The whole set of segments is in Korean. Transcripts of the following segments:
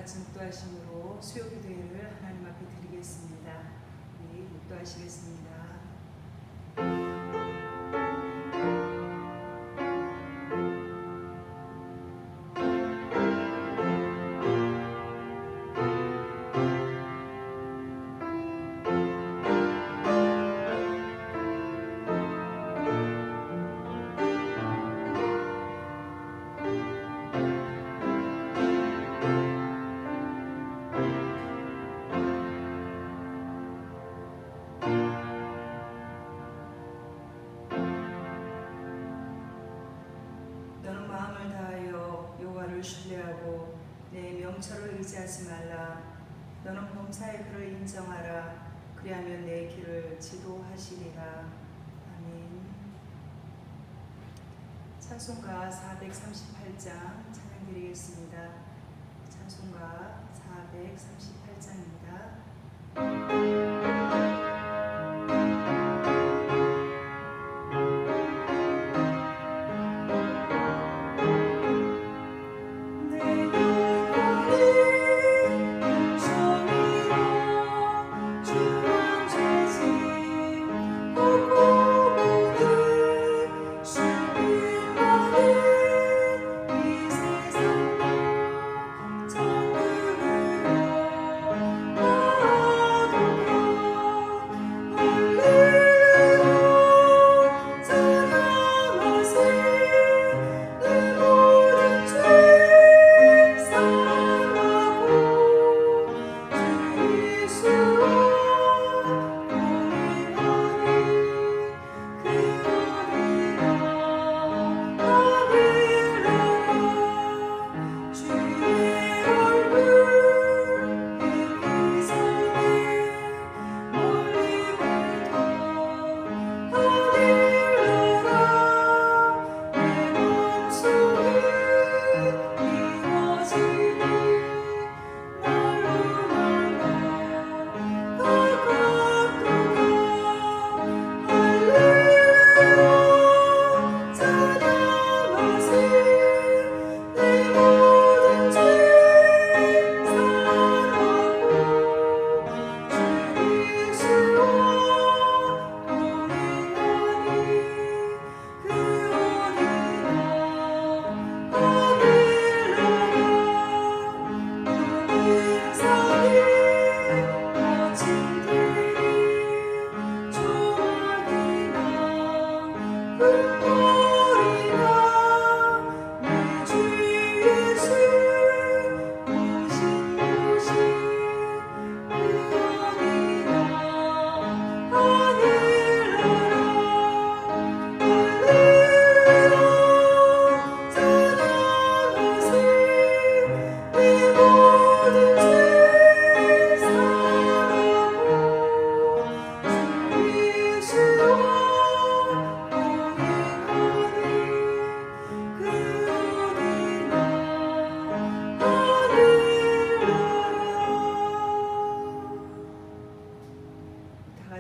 같이 묵도하심으로 수요 기도회를 하나님 앞에 드리겠습니다. 우리 묵도하시겠습니다. 너는 마음을 다하여 여호와를 신뢰하고 내 명철을 의지하지 말라. 너는 범사의 그를 인정하라. 그리하면 내 길을 지도하시리라. 아멘. 찬송가 438장 찬양드리겠습니다. 찬송가 438장입니다.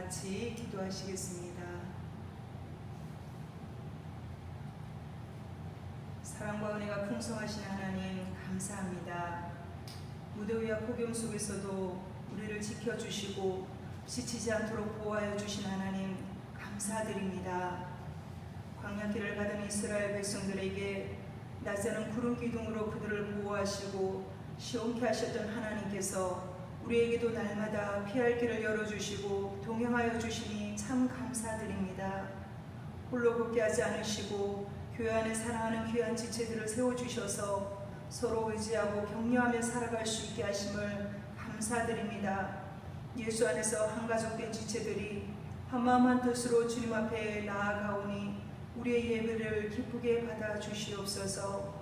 같이 기도하시겠습니다. 사랑과 은혜가 풍성하신 하나님 감사합니다. 무더위와 폭염 속에서도 우리를 지켜주시고 지치지 않도록 보호하여 주신 하나님 감사드립니다. 광야길을 가던 이스라엘 백성들에게 낮에는 구름 기둥으로 그들을 보호하시고 시원케 하셨던 하나님께서 우리에게도 날마다 피할 길을 열어주시고 동행하여 주시니 참 감사드립니다. 홀로 걷게 하지 않으시고 교회 안에 사랑하는 귀한 지체들을 세워주셔서 서로 의지하고 격려하며 살아갈 수 있게 하심을 감사드립니다. 예수 안에서 한가족된 지체들이 한마음 한뜻으로 주님 앞에 나아가오니 우리의 예배를 기쁘게 받아주시옵소서.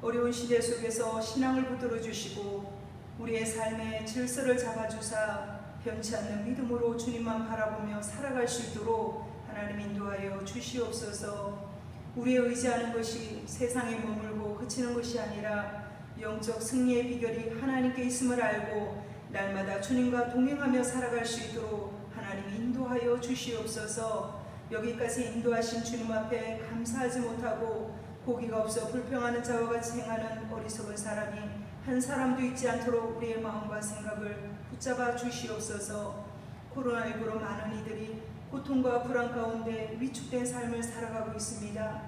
어려운 시대 속에서 신앙을 붙들어 주시고 우리의 삶의 질서를 잡아주사 변치 않는 믿음으로 주님만 바라보며 살아갈 수 있도록 하나님 인도하여 주시옵소서. 우리의 의지하는 것이 세상에 머물고 그치는 것이 아니라 영적 승리의 비결이 하나님께 있음을 알고 날마다 주님과 동행하며 살아갈 수 있도록 하나님 인도하여 주시옵소서. 여기까지 인도하신 주님 앞에 감사하지 못하고 고기가 없어 불평하는 자와 같이 행하는 어리석은 사람이 한 사람도 잊지 않도록 우리의 마음과 생각을 붙잡아 주시옵소서. 코로나19로 많은 이들이 고통과 불안 가운데 위축된 삶을 살아가고 있습니다.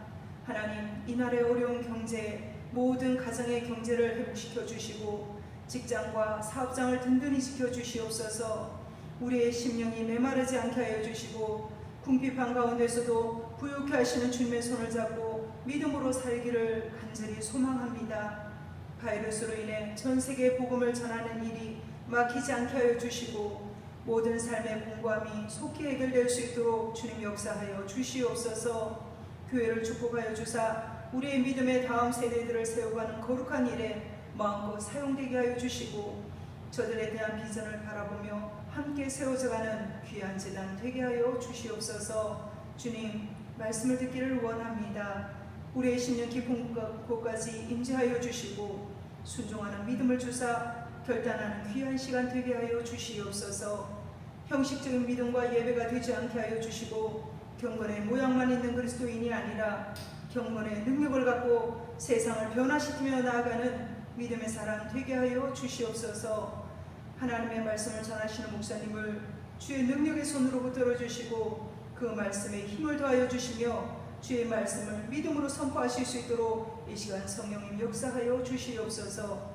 하나님, 이 나라의 어려운 경제, 모든 가정의 경제를 회복시켜 주시고 직장과 사업장을 든든히 지켜 주시옵소서. 우리의 심령이 메마르지 않게 하여 주시고 궁핍한 가운데서도 부유케 하시는 주님의 손을 잡고 믿음으로 살기를 간절히 소망합니다. 바이러스로 인해 전 세계에 복음을 전하는 일이 막히지 않게 하여 주시고 모든 삶의 공고함이 속히 해결될 수 있도록 주님 역사하여 주시옵소서. 교회를 축복하여 주사 우리의 믿음의 다음 세대들을 세워가는 거룩한 일에 마음껏 사용되게 하여 주시고 저들에 대한 비전을 바라보며 함께 세워져가는 귀한 재단 되게 하여 주시옵소서. 주님, 말씀을 듣기를 원합니다. 우리의 심령 깊은 곳까지 임재하여 주시고 순종하는 믿음을 주사 결단하는 귀한 시간 되게 하여 주시옵소서. 형식적인 믿음과 예배가 되지 않게 하여 주시고 경건의 모양만 있는 그리스도인이 아니라 경건의 능력을 갖고 세상을 변화시키며 나아가는 믿음의 사람 되게 하여 주시옵소서. 하나님의 말씀을 전하시는 목사님을 주의 능력의 손으로 붙들어 주시고 그 말씀에 힘을 더하여 주시며 주의 말씀을 믿음으로 선포하실 수 있도록 이 시간 성령님 역사하여 주시옵소서.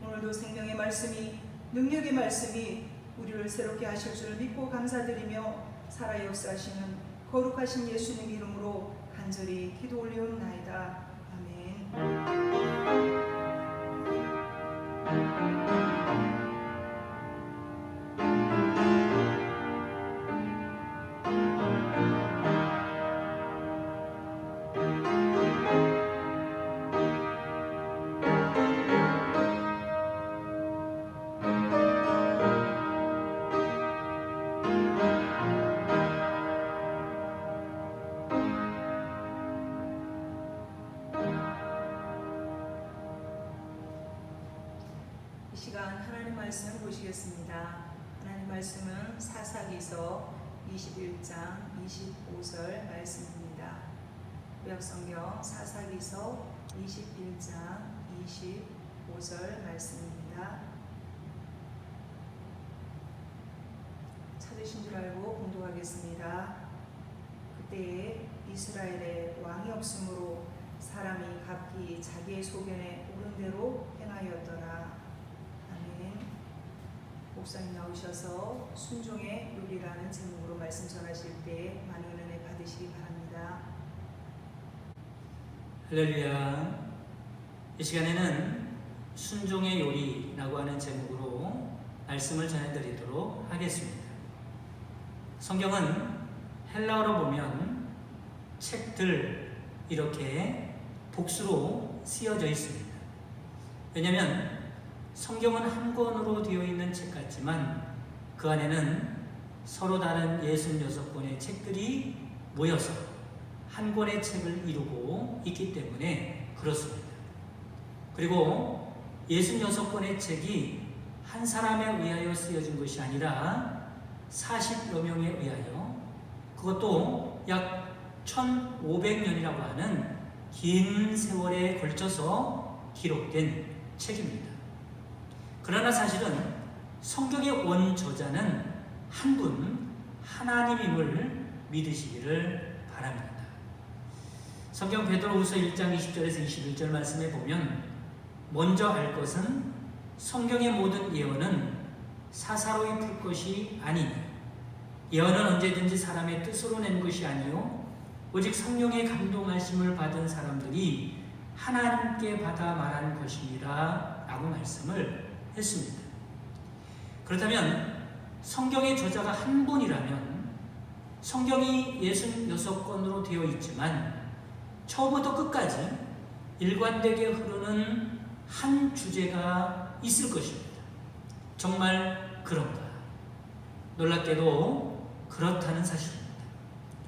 오늘도 생명의 말씀이, 능력의 말씀이 우리를 새롭게 하실 줄 믿고 감사드리며 살아 역사하시는 거룩하신 예수님 이름으로 간절히 기도 올리옵나이다. 아멘. 이 시간 하나님 말씀을 보시겠습니다. 하나님 말씀은 사사기서 21장 25절 말씀입니다. 구약성경 사사기서 21장 25절 말씀입니다. 찾으신 줄 알고 공독하겠습니다. 그때에 이스라엘에 왕이 없으므로 사람이 각기 자기의 소견에 옳은 대로 행하였더라. 목사님 나오셔서 순종의 요리라는 제목으로 말씀 전하실 때 많은 은혜 받으시기 바랍니다. 할렐루야. 이 시간에는 순종의 요리라고 하는 제목으로 말씀을 전해드리도록 하겠습니다. 성경은 헬라어로 보면 책들 이렇게 복수로 쓰여져 있습니다. 왜냐하면 성경은 한 권으로 되어 있는 책 같지만 그 안에는 서로 다른 66권의 책들이 모여서 한 권의 책을 이루고 있기 때문에 그렇습니다. 그리고 66권의 책이 한 사람에 의하여 쓰여진 것이 아니라 40여 명에 의하여, 그것도 약 1500년이라고 하는 긴 세월에 걸쳐서 기록된 책입니다. 그러나 사실은 성경의 원저자는 한 분, 하나님임을 믿으시기를 바랍니다. 성경 베드로후서 1장 20절에서 21절 말씀에 보면 먼저 알 것은 성경의 모든 예언은 사사로이 풀 것이 아니니 예언은 언제든지 사람의 뜻으로 낸 것이 아니요 오직 성령의 감동하심을 받은 사람들이 하나님께 받아 말한 것이니라 라고 말씀을 했습니다. 그렇다면 성경의 저자가 한 분이라면 성경이 66권으로 되어 있지만 처음부터 끝까지 일관되게 흐르는 한 주제가 있을 것입니다. 정말 그런가? 놀랍게도 그렇다는 사실입니다.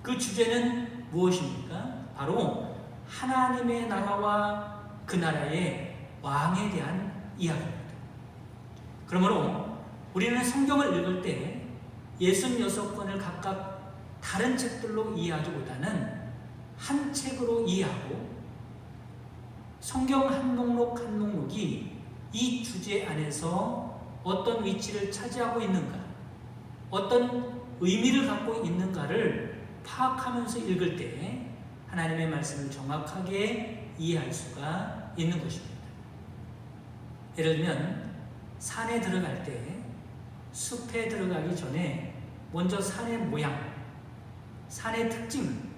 그 주제는 무엇입니까? 바로 하나님의 나라와 그 나라의 왕에 대한 이야기입니다. 그러므로 우리는 성경을 읽을 때 66권을 각각 다른 책들로 이해하기보다는 한 책으로 이해하고 성경 한 목록 한 목록이 이 주제 안에서 어떤 위치를 차지하고 있는가, 어떤 의미를 갖고 있는가를 파악하면서 읽을 때 하나님의 말씀을 정확하게 이해할 수가 있는 것입니다. 예를 들면 산에 들어갈 때 숲에 들어가기 전에 먼저 산의 모양, 산의 특징,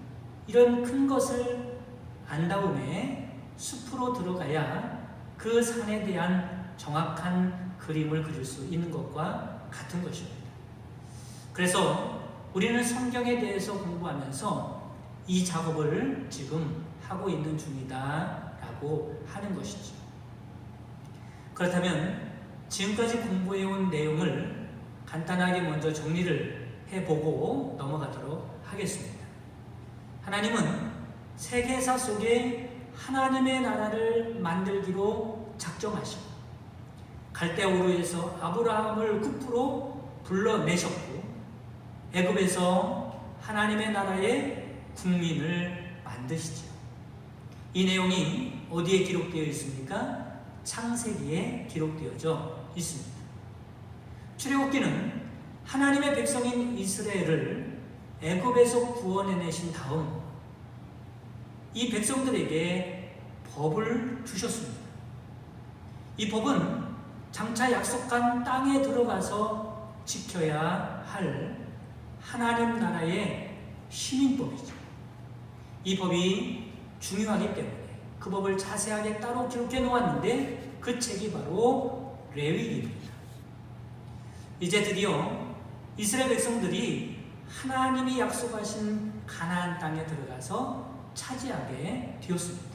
이런 큰 것을 안 다음에 숲으로 들어가야 그 산에 대한 정확한 그림을 그릴 수 있는 것과 같은 것입니다. 그래서 우리는 성경에 대해서 공부하면서 이 작업을 지금 하고 있는 중이다 라고 하는 것이죠. 그렇다면 지금까지 공부해온 내용을 간단하게 먼저 정리를 해보고 넘어가도록 하겠습니다. 하나님은 세계사 속에 하나님의 나라를 만들기로 작정하시고 갈대아우르에서 아브라함을 국부로 불러내셨고 애굽에서 하나님의 나라의 국민을 만드시죠. 이 내용이 어디에 기록되어 있습니까? 창세기에 기록되어져 있습니다. 출애굽기는 하나님의 백성인 이스라엘을 애굽에서 구원해내신 다음 이 백성들에게 법을 주셨습니다. 이 법은 장차 약속한 땅에 들어가서 지켜야 할 하나님 나라의 시민법이죠. 이 법이 중요하기 때문에 그 법을 자세하게 따로 기록해 놓았는데 그 책이 바로 레위기입니다. 이제 드디어 이스라엘 백성들이 하나님이 약속하신 가나안 땅에 들어가서 차지하게 되었습니다.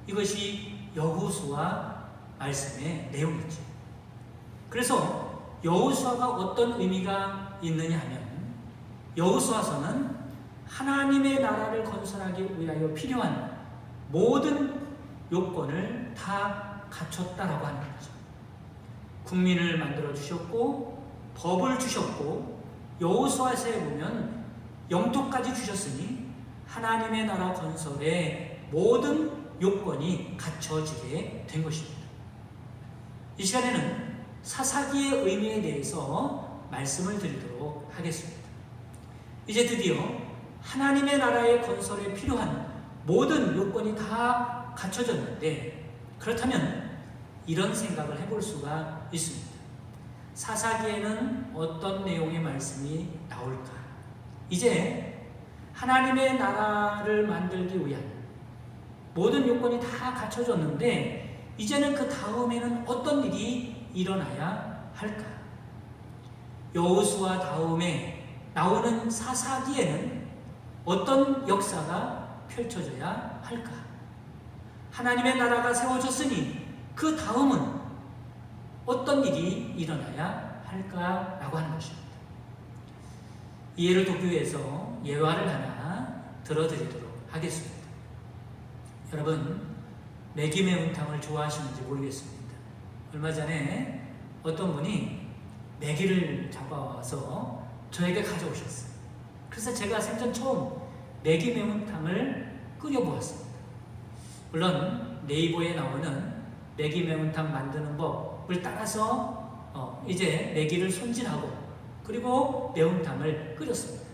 이것이 여호수아 말씀의 내용이죠. 그래서 여호수아가 어떤 의미가 있느냐 하면 여호수아서는 하나님의 나라를 건설하기 위하여 필요한 모든 요건을 다 갖췄다라고 하는 거죠. 국민을 만들어 주셨고 법을 주셨고 여호수아서에 보면 영토까지 주셨으니 하나님의 나라 건설의 모든 요건이 갖춰지게 된 것입니다. 이 시간에는 사사기의 의미에 대해서 말씀을 드리도록 하겠습니다. 이제 드디어 하나님의 나라의 건설에 필요한 모든 요건이 다 갖춰졌는데 그렇다면 이런 생각을 해볼 수가 있습니다. 사사기에는 어떤 내용의 말씀이 나올까? 이제 하나님의 나라를 만들기 위한 모든 요건이 다 갖춰졌는데 이제는 그 다음에는 어떤 일이 일어나야 할까? 여호수아 다음에 나오는 사사기에는 어떤 역사가 펼쳐져야 할까? 하나님의 나라가 세워졌으니 그 다음은 어떤 일이 일어나야 할까라고 하는 것입니다. 이해를 돕기 위해서 예화를 하나 들어드리도록 하겠습니다. 여러분, 매기 매운탕을 좋아하시는지 모르겠습니다. 얼마 전에 어떤 분이 매기를 잡아와서 저에게 가져오셨어요. 그래서 제가 생전 처음 매기 매운탕을 끓여보았습니다. 물론 네이버에 나오는 매기 매운탕 만드는 법을 따라서 이제 매기를 손질하고 그리고 매운탕을 끓였습니다.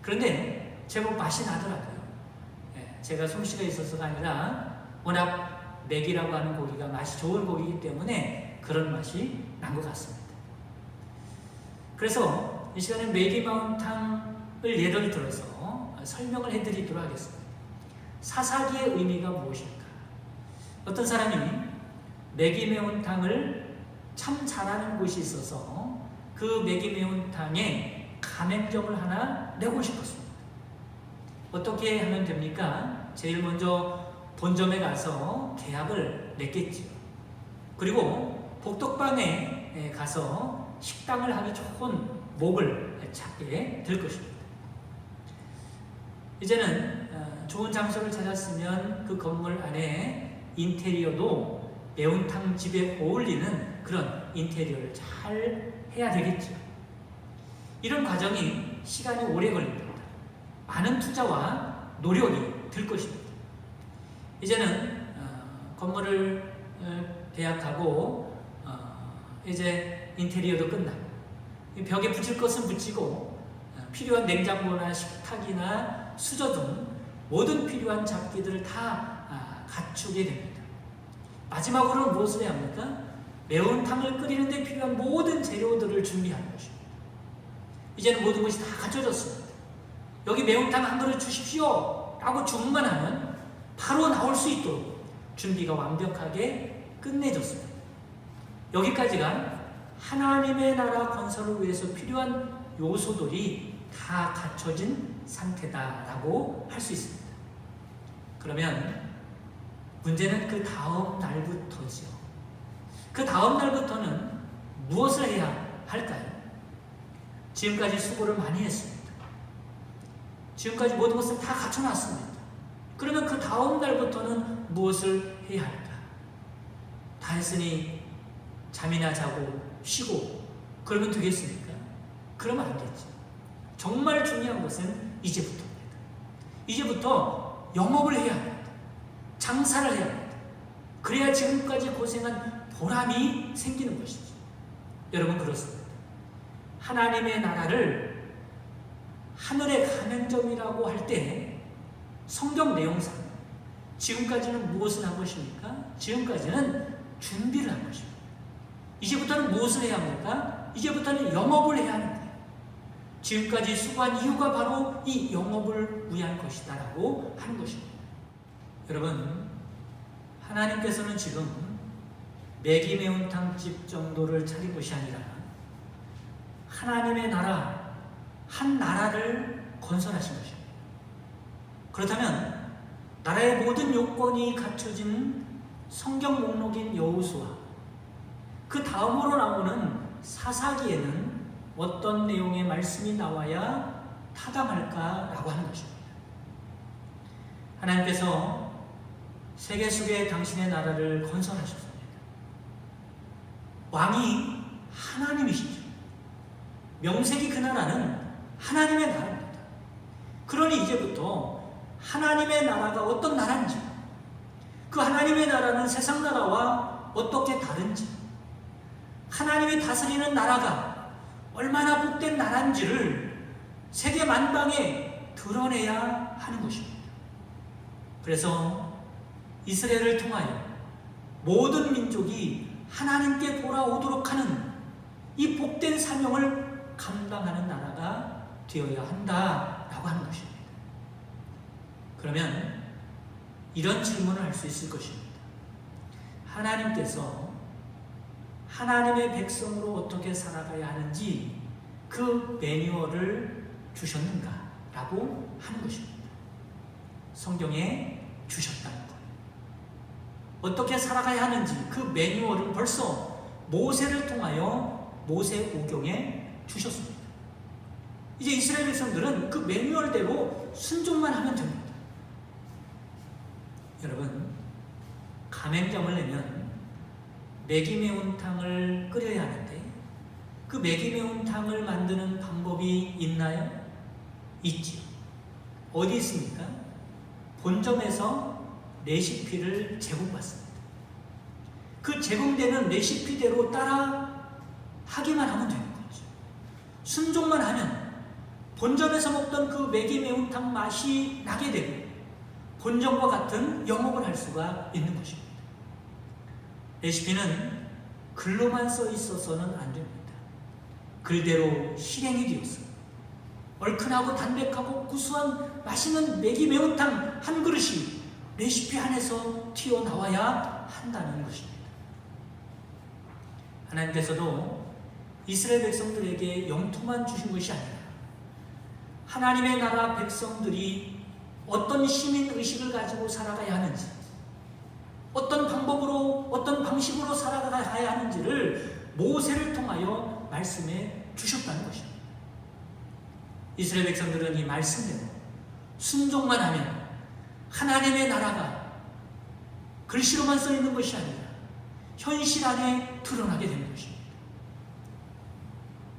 그런데 제법 맛이 나더라고요. 제가 솜씨가 있어서가 아니라 워낙 매기라고 하는 고기가 맛이 좋은 고기이기 때문에 그런 맛이 난 것 같습니다. 그래서 이 시간에 매기 매운탕을 예를 들어서 설명을 해드리도록 하겠습니다. 사사기의 의미가 무엇일까? 어떤 사람이 매기 매운탕을 참 잘하는 곳이 있어서 그 매기 매운탕에 가맹점을 하나 내고 싶었습니다. 어떻게 하면 됩니까? 제일 먼저 본점에 가서 계약을 맺겠지요. 그리고 복덕방에 가서 식당을 하기 좋은 목을 찾게 될 것입니다. 이제는 좋은 장소를 찾았으면 그 건물 안에 인테리어도 매운탕 집에 어울리는 그런 인테리어를 잘 해야 되겠죠. 이런 과정이 시간이 오래 걸립니다. 많은 투자와 노력이 들 것입니다. 이제는 건물을 계약하고 이제 인테리어도 끝나고 벽에 붙일 것은 붙이고 필요한 냉장고나 식탁이나 수저 등 모든 필요한 잡기들을 다 갖추게 됩니다. 마지막으로 무엇을 해야 합니까? 매운탕을 끓이는 데 필요한 모든 재료들을 준비하는 것입니다. 이제는 모든 것이 다 갖춰졌습니다. 여기 매운탕 한 그릇 주십시오 라고 주문만 하면 바로 나올 수 있도록 준비가 완벽하게 끝내졌습니다. 여기까지가 하나님의 나라 건설을 위해서 필요한 요소들이 다 갖춰진 상태다라고 할 수 있습니다. 그러면 문제는 그 다음 날부터죠. 그 다음 날부터는 무엇을 해야 할까요? 지금까지 수고를 많이 했습니다. 지금까지 모든 것을 다 갖춰놨습니다. 그러면 그 다음 날부터는 무엇을 해야 할까? 다 했으니 잠이나 자고 쉬고 그러면 되겠습니까? 그러면 안 되지. 정말 중요한 것은 이제부터입니다. 이제부터 영업을 해야 합니다. 장사를 해야 합니다. 그래야 지금까지 고생한 보람이 생기는 것이죠. 여러분 그렇습니다. 하나님의 나라를 하늘의 가맹점이라고 할 때 성경 내용상 지금까지는 무엇을 한 것입니까? 지금까지는 준비를 한 것입니다. 이제부터는 무엇을 해야 합니까? 이제부터는 영업을 해야 하는 거예요. 지금까지 수고한 이유가 바로 이 영업을 위한 것이다 라고 하는 것입니다. 여러분, 하나님께서는 지금 매기 매운탕집 정도를 차린 것이 아니라 하나님의 나라, 한 나라를 건설하신 것입니다. 그렇다면 나라의 모든 요건이 갖춰진 성경 목록인 여호수아, 그 다음으로 나오는 사사기에는 어떤 내용의 말씀이 나와야 타당할까라고 하는 것입니다. 하나님께서 세계 속에 당신의 나라를 건설하셨습니다. 왕이 하나님이시죠. 명색이 그 나라는 하나님의 나라입니다. 그러니 이제부터 하나님의 나라가 어떤 나라인지, 그 하나님의 나라는 세상 나라와 어떻게 다른지, 하나님이 다스리는 나라가 얼마나 복된 나라인지를 세계 만방에 드러내야 하는 것입니다. 그래서 이스라엘을 통하여 모든 민족이 하나님께 돌아오도록 하는 이 복된 사명을 감당하는 나라가 되어야 한다라고 하는 것입니다. 그러면 이런 질문을 할 수 있을 것입니다. 하나님께서 하나님의 백성으로 어떻게 살아가야 하는지 그 매뉴얼을 주셨는가? 라고 하는 것입니다. 성경에 주셨다는 거예요. 어떻게 살아가야 하는지 그 매뉴얼은 벌써 모세를 통하여 모세오경에 주셨습니다. 이제 이스라엘 백성들은 그 매뉴얼대로 순종만 하면 됩니다. 여러분, 가맹점을 내면 매기 매운탕을 끓여야 하는데 그 매기 매운탕을 만드는 방법이 있나요? 있지요. 어디 있습니까? 본점에서 레시피를 제공받습니다. 그 제공되는 레시피대로 따라 하기만 하면 되는 거죠. 순종만 하면 본점에서 먹던 그 매기 매운탕 맛이 나게 되고 본점과 같은 영업을 할 수가 있는 것입니다. 레시피는 글로만 써 있어서는 안 됩니다. 글대로 실행이 되어서 얼큰하고 담백하고 구수한 맛있는 매기 매운탕 한 그릇이 레시피 안에서 튀어나와야 한다는 것입니다. 하나님께서도 이스라엘 백성들에게 영토만 주신 것이 아니라 하나님의 나라 백성들이 어떤 시민의식을 가지고 살아가야 하는지, 어떤 방법으로, 어떤 방식으로 살아가야 하는지를 모세를 통하여 말씀해 주셨다는 것입니다. 이스라엘 백성들은 이 말씀대로 순종만 하면 하나님의 나라가 글씨로만 써 있는 것이 아니라 현실 안에 드러나게 되는 것입니다.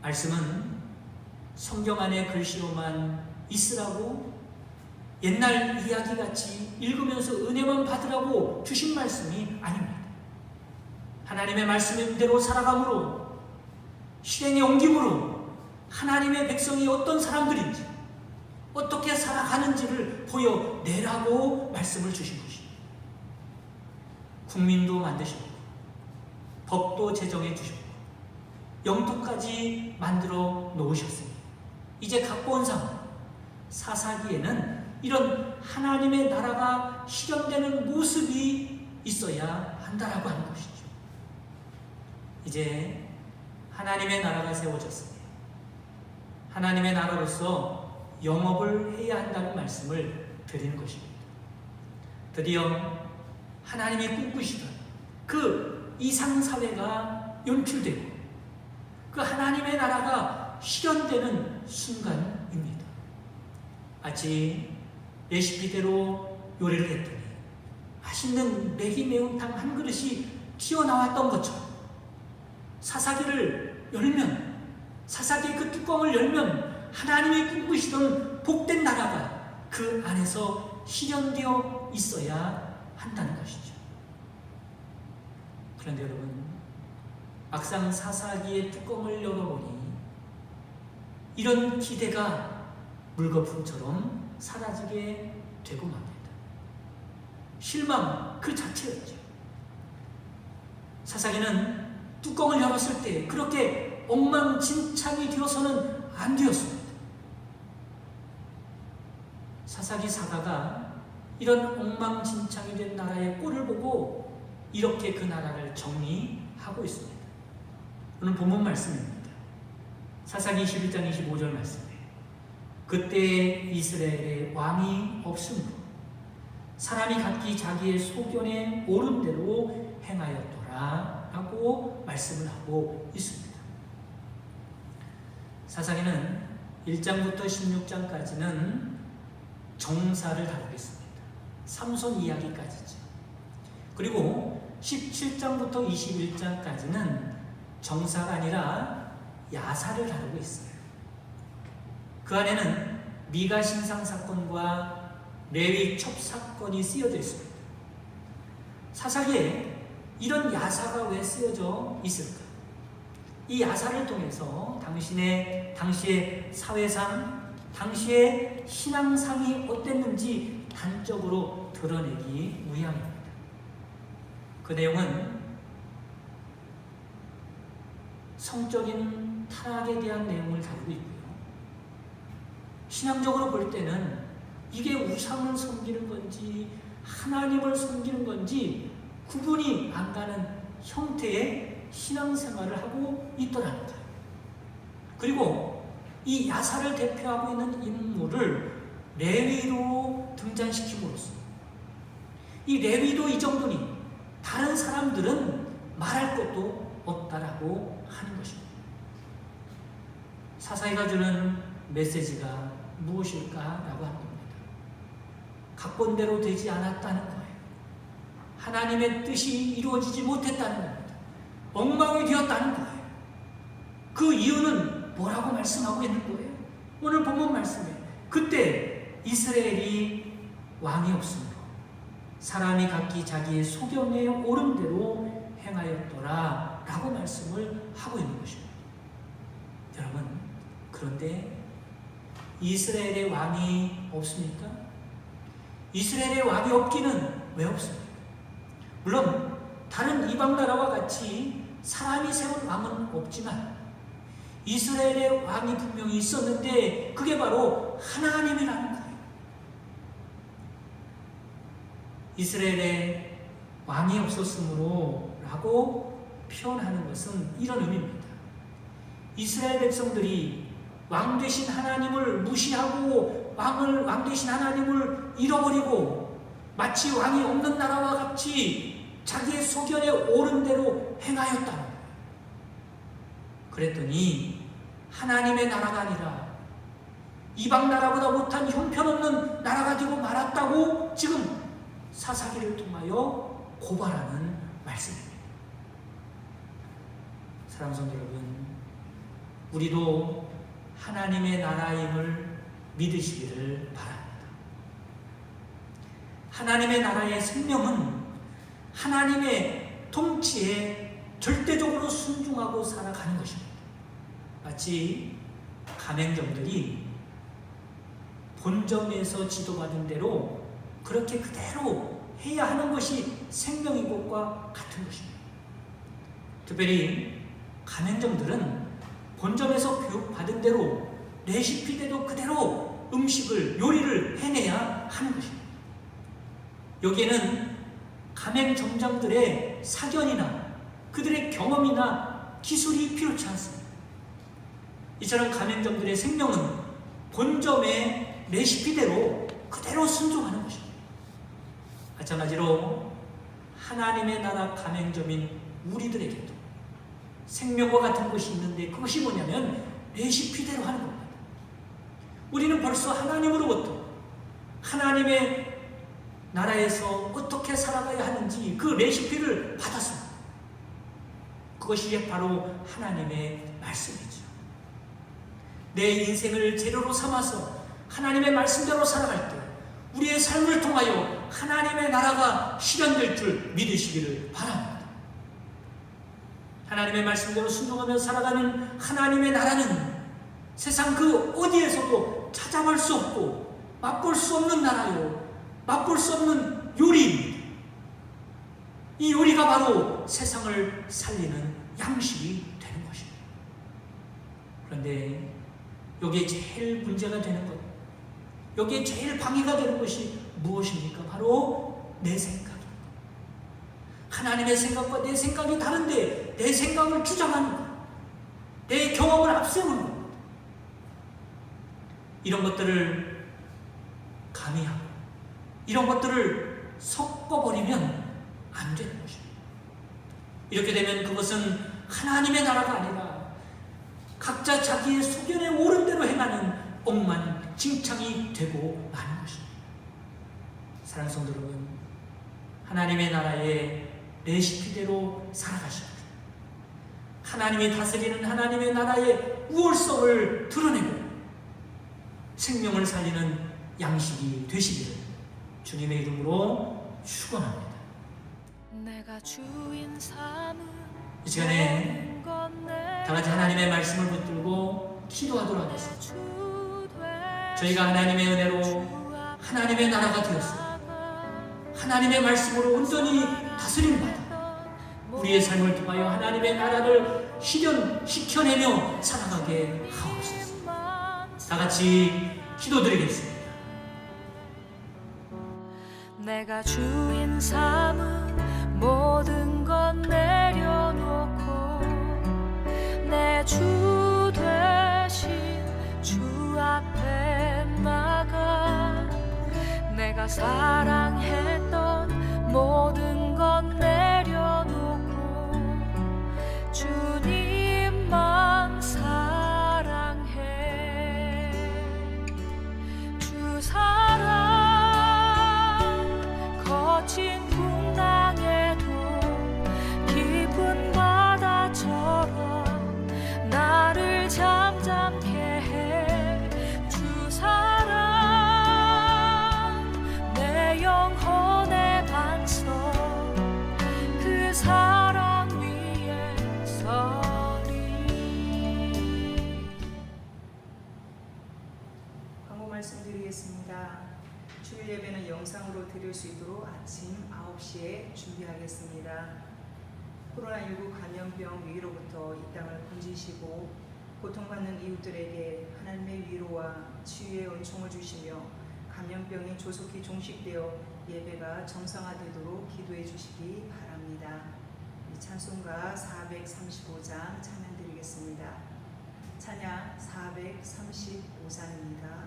말씀은 성경 안에 글씨로만 있으라고 옛날 이야기같이 읽으면서 은혜만 받으라고 주신 말씀이 아닙니다. 하나님의 말씀대로 살아감으로, 실행에 옮김으로 하나님의 백성이 어떤 사람들인지, 어떻게 살아가는지를 보여내라고 말씀을 주신 것입니다. 국민도 만드셨고, 법도 제정해 주셨고, 영토까지 만들어 놓으셨습니다. 이제 갖고 온 상황, 사사기에는 이런 하나님의 나라가 실현되는 모습이 있어야 한다라고 하는 것이죠. 이제 하나님의 나라가 세워졌습니다. 하나님의 나라로서 영업을 해야 한다는 말씀을 드리는 것입니다. 드디어 하나님이 꿈꾸시던 그 이상사회가 연출되고 그 하나님의 나라가 실현되는 순간입니다. 마치 레시피대로 요리를 했더니 맛있는 매기 매운탕 한 그릇이 튀어나왔던 것처럼 사사기를 열면, 사사기의 그 뚜껑을 열면 하나님이 꿈꾸시던 복된 나라가 그 안에서 실현되어 있어야 한다는 것이죠. 그런데 여러분, 막상 사사기의 뚜껑을 열어보니 이런 기대가 물거품처럼 사라지게 되고 맙니다. 실망 그 자체였죠. 사사기는 뚜껑을 열었을 때 그렇게 엉망진창이 되어서는 안 되었습니다. 사사기 사가가 이런 엉망진창이 된 나라의 꼴을 보고 이렇게 그 나라를 정리하고 있습니다. 오늘 본문 말씀입니다. 사사기 21장 25절 말씀에 그때 이스라엘에 왕이 없으므로 사람이 각기 자기의 소견에 옳은 대로 행하였더라 라고 말씀을 하고 있습니다. 사사기는 1장부터 16장까지는 정사를 다루겠습니다. 삼손 이야기까지죠. 그리고 17장부터 21장까지는 정사가 아니라 야사를 다루고 있어요. 그 안에는 미가 신상 사건과 레위 첩 사건이 쓰여져 있습니다. 사사기에 이런 야사가 왜 쓰여져 있을까? 이 야사를 통해서 당시의 사회상, 당시의 신앙상이 어땠는지 단적으로 드러내기 위함입니다. 그 내용은 성적인 타락에 대한 내용을 다루고 있고요. 신앙적으로 볼 때는 이게 우상을 섬기는 건지 하나님을 섬기는 건지 구분이 안 가는 형태의 신앙생활을 하고 있더라는 거예요. 그리고 이 야사를 대표하고 있는 인물을 레위로 등장시킴으로써 이 레위도 이 정도니 다른 사람들은 말할 것도 없다라고 하는 것입니다. 사사기가 주는 메시지가 무엇일까라고 하는 겁니다. 각본대로 되지 않았다는 거예요. 하나님의 뜻이 이루어지지 못했다는 겁니다. 엉망이 되었다는 거예요. 그 이유는 뭐라고 말씀하고 있는 거예요? 오늘 본문 말씀에 그때 이스라엘이 왕이 없으므로 사람이 각기 자기의 소견에 옳은 대로 행하였더라 라고 말씀을 하고 있는 것입니다. 여러분, 그런데 이스라엘의 왕이 없습니까? 이스라엘의 왕이 없기는 왜 없습니까? 물론 다른 이방 나라와 같이 사람이 세운 왕은 없지만 이스라엘의 왕이 분명히 있었는데 그게 바로 하나님이라는 거예요. 이스라엘의 왕이 없었으므로 라고 표현하는 것은 이런 의미입니다. 이스라엘 백성들이 왕 되신 하나님을 무시하고 왕 되신 하나님을 잃어버리고 마치 왕이 없는 나라와 같이 자기의 소견에 옳은 대로 행하였다는 거예요. 그랬더니 하나님의 나라가 아니라 이방 나라보다 못한 형편없는 나라가 되고 말았다고 지금 사사기를 통하여 고발하는 말씀입니다. 사랑하는 성도 여러분, 우리도 하나님의 나라임을 믿으시기를 바랍니다. 하나님의 나라의 생명은 하나님의 통치에 절대적으로 순종하고 살아가는 것입니다. 마치 가맹점들이 본점에서 지도받은 대로 그렇게 그대로 해야 하는 것이 생명인 것과 같은 것입니다. 특별히 가맹점들은 본점에서 교육받은 대로 레시피대로 그대로 음식을, 요리를 해내야 하는 것입니다. 여기에는 가맹점장들의 사견이나 그들의 경험이나 기술이 필요치 않습니다. 이처럼 가맹점들의 생명은 본점의 레시피대로 그대로 순종하는 것입니다. 마찬가지로 하나님의 나라 가맹점인 우리들에게도 생명과 같은 것이 있는데, 그것이 뭐냐면 레시피대로 하는 겁니다. 우리는 벌써 하나님으로부터 하나님의 나라에서 어떻게 살아가야 하는지 그 레시피를 받았습니다. 그것이 바로 하나님의 말씀이죠. 내 인생을 재료로 삼아서 하나님의 말씀대로 살아갈 때 우리의 삶을 통하여 하나님의 나라가 실현될 줄 믿으시기를 바랍니다. 하나님의 말씀대로 순종하며 살아가는 하나님의 나라는 세상 그 어디에서도 찾아볼 수 없고 맛볼 수 없는 나라요, 맛볼 수 없는 요리입니다. 이 요리가 바로 세상을 살리는 양식이 되는 것입니다. 그런데 여기에 제일 문제가 되는 것, 여기에 제일 방해가 되는 것이 무엇입니까? 바로 내 생각입니다. 하나님의 생각과 내 생각이 다른데 내 생각을 주장하는 것, 내 경험을 앞세우는 것, 이런 것들을 가미하고 이런 것들을 섞어버리면 안 되는 것입니다. 이렇게 되면 그것은 하나님의 나라가 아니라 각자 자기의 소견에 옳은 대로 행하는 엉망진창이 되고 마는 것입니다. 사랑하는 성도 여러분, 하나님의 나라의 레시피대로 살아가십시오. 하나님이 다스리는 하나님의 나라의 우월성을 드러내고 생명을 살리는 양식이 되시기를 주님의 이름으로 축원합니다. 이 시간에 다 같이 하나님의 말씀을 붙들고 기도하도록 하겠습니다. 저희가 하나님의 은혜로 하나님의 나라가 되었습니다. 하나님의 말씀으로 온전히 다스림을 받아 우리의 삶을 통하여 하나님의 나라를 실현시켜내며 살아가게 하옵소서. 다 같이 기도드리겠습니다. 내가 주인 삼은 모든 것 내려놓고 내 주 되신 주 앞에 나가 내가 사랑했던 모든 것 내려놓고 주님만 사랑해. 주 사랑 거친 풍랑에도 깊은 바다처럼 나를 잠잠케 해. 주 사랑 내 영혼의 반석 그 사랑 위에 서리. 광고 말씀드리겠습니다. 주일 예배는 영상으로 드릴 수 있도록 아침 9시에 준비하겠습니다. 코로나19 감염병 위기로부터 이 땅을 건지시고 고통받는 이웃들에게 하나님의 위로와 치유의 은총을 주시며 감염병이 조속히 종식되어 예배가 정상화되도록 기도해 주시기 바랍니다. 이 찬송가 435장 찬양 드리겠습니다. 찬양 435장입니다.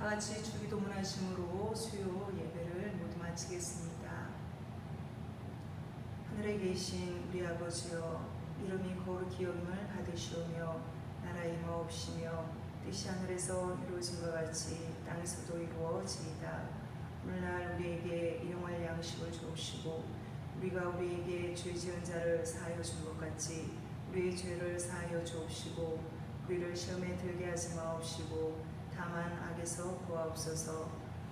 다 같이 주기도문 하심으로 수요 예배를 모두 마치겠습니다. 하늘에 계신 우리 아버지여, 이름이 거룩히 여김을 받으시오며 나라의 임하옵시며 뜻이 하늘에서 이루어진 것 같이 땅에서도 이루어지이다. 오늘날 우리에게 일용할 양식을 주옵시고 우리가 우리에게 죄 지은 자를 사하여 준 것 같이 우리의 죄를 사하여 주옵시고 우리를 시험에 들게 하지 마옵시고 다만 악에서 구하옵소서.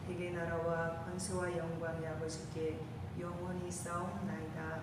대개 나라와 권세와 영광이 아버지께 영원히 싸움나이다.